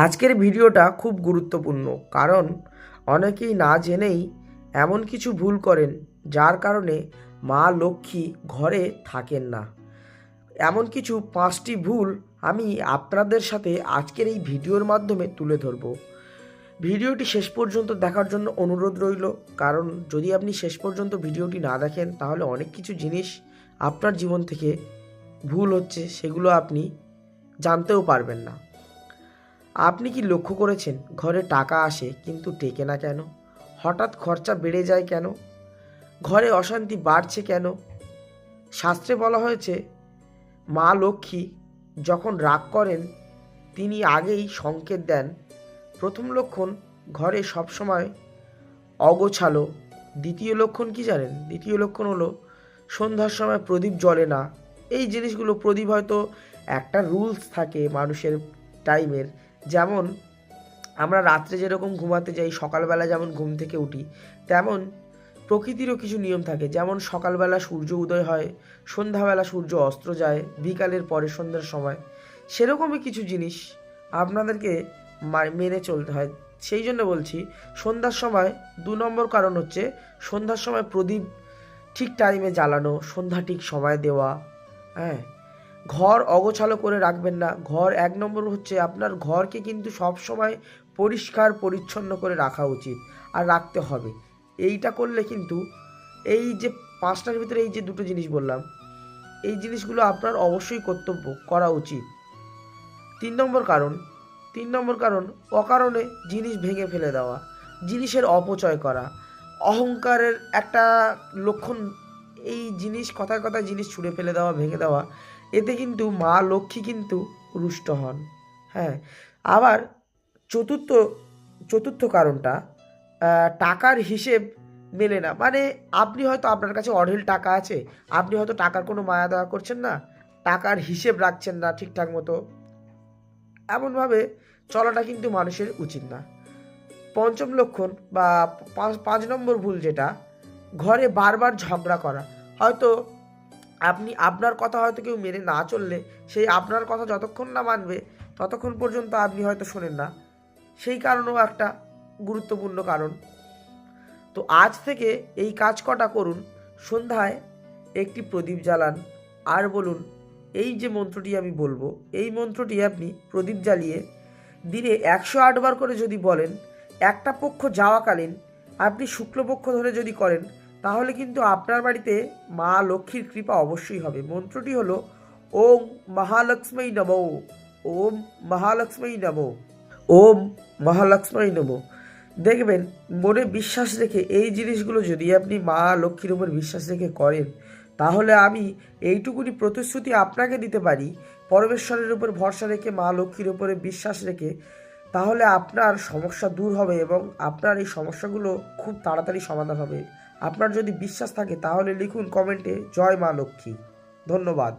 আজকের ভিডিওটা খুব গুরুত্বপূর্ণ, কারণ অনেকেই না জেনেই এমন কিছু ভুল করেন যার কারণে মা লক্ষ্মী ঘরে থাকেন না। এমন কিছু 5টি ভুল আমি আপনাদের সাথে আজকের এই ভিডিওর মাধ্যমে তুলে ধরব। ভিডিওটি শেষ পর্যন্ত দেখার জন্য অনুরোধ রইল, কারণ যদি আপনি শেষ পর্যন্ত ভিডিওটি না দেখেন তাহলে অনেক কিছু জিনিস আপনার জীবন থেকে ভুল হচ্ছে সেগুলো আপনি জানতেও পারবেন না। আপনি কি লক্ষ্য করেছেন ঘরে টাকা আসে কিন্তু টেকে না কেন? হঠাৎ খরচা বেড়ে যায় কেন? ঘরে অশান্তি বাড়ছে কেন? শাস্ত্রে বলা হয়েছে মা লক্ষ্মী যখন রাগ করেন তিনি আগেই সংকেত দেন। প্রথম লক্ষণ, ঘরে সবসময় অগোছালো। দ্বিতীয় লক্ষণ কি জানেন? দ্বিতীয় লক্ষণ হলো সন্ধ্যার সময় প্রদীপ জ্বলে না। এই জিনিসগুলো, প্রদীপ হয়তো একটা রুলস থাকে মানুষের টাইমের, যেমন আমরা রাত্রে যেরকম ঘুমাতে যাই, সকালবেলা যেমন ঘুম থেকে উঠি, তেমন প্রকৃতিরও কিছু নিয়ম থাকে। যেমন সকালবেলা সূর্য উদয় হয়, সন্ধ্যাবেলা সূর্য অস্ত যায়, বিকালের পরে সন্ধ্যার সময়। সেরকমই কিছু জিনিস আপনাদেরকে মেনে চলতে হয়। সেই জন্য বলছি সন্ধ্যার সময় 2 নম্বর কারণ হচ্ছে সন্ধ্যার সময় প্রদীপ ঠিক টাইমে জ্বালানো, সন্ধ্যা ঠিক সময় দেওয়া। হ্যাঁ, ঘর অগোছালো করে রাখবেন না। ঘর 1 নম্বর হচ্ছে আপনার ঘরকে কিন্তু সব সময় পরিষ্কার পরিচ্ছন্ন করে রাখা উচিত আর রাখতে হবে। এইটা করলে কিন্তু এই যে 5টার ভিতরে এই যে 2টো জিনিস বললাম, এই জিনিসগুলো আপনার অবশ্যই কর্তব্য করা উচিত। 3 নম্বর কারণ অকারণে জিনিস ভেঙে ফেলে দেওয়া, জিনিসের অপচয় করা, অহংকারের একটা লক্ষণ। এই জিনিস কথায় কথায় জিনিস ছুঁড়ে ফেলে দেওয়া, ভেঙে দেওয়া, এতে কিন্তু মা লক্ষ্মী কিন্তু রুষ্ট হন। হ্যাঁ, আবার চতুর্থ চতুর্থ কারণটা, টাকার হিসেব মেলে না। মানে আপনি হয়তো, আপনার কাছে অঢেল টাকা আছে, আপনি হয়তো টাকার কোনো মায়া দয়া করছেন না, টাকার হিসেব রাখছেন না ঠিকঠাক মতো। এমনভাবে চলাটা কিন্তু মানুষের উচিত না। পঞ্চম লক্ষণ বা 5 নম্বর ভুল যেটা, ঘরে বারবার ঝগড়া করা। হয়তো আপনি, আপনার কথা হয়তো কেউ মেনে না চললে, সেই আপনার কথা যতক্ষণ না মানবে ততক্ষণ পর্যন্ত আপনি হয়তো শোনেন না। সেই কারণেও একটা গুরুত্বপূর্ণ কারণ। তো আজ থেকে এই কাজ কটা করুন। সন্ধ্যায় একটি প্রদীপ জ্বালান, আর বলুন এই যে মন্ত্রটি আমি বলবো, এই মন্ত্রটি আপনি প্রদীপ জ্বালিয়ে দিনে 108 বার করে যদি বলেন, একটা পক্ষ যাওয়াকালীন আপনি শুক্লপক্ষ ধরে যদি করেন, তাহলে কিন্তু আপনার বাড়িতে মা লক্ষ্মীর কৃপা অবশ্যই হবে। মন্ত্রটি হলো ওম মহালক্ষ্মী নমো, ওম মহালক্ষ্মী নমো, ওম মহালক্ষ্মী নমো। দেখবেন, মনে বিশ্বাস রেখে এই জিনিসগুলো যদি আপনি মা লক্ষ্মীর উপর বিশ্বাস রেখে করেন, তাহলে আমি এইটুকুনি প্রতিশ্রুতি আপনাকে দিতে পারি, পরমেশ্বরের উপর ভরসা রেখে, মা লক্ষ্মীর উপরে বিশ্বাস রেখে, তাহলে আপনার সমস্যা দূর হবে এবং আপনার এই সমস্যাগুলো খুব তাড়াতাড়ি সমাধান হবে। আপনার যদি বিশ্বাস থাকে তাহলে লিখুন কমেন্টে জয় মা লক্ষ্মী। ধন্যবাদ।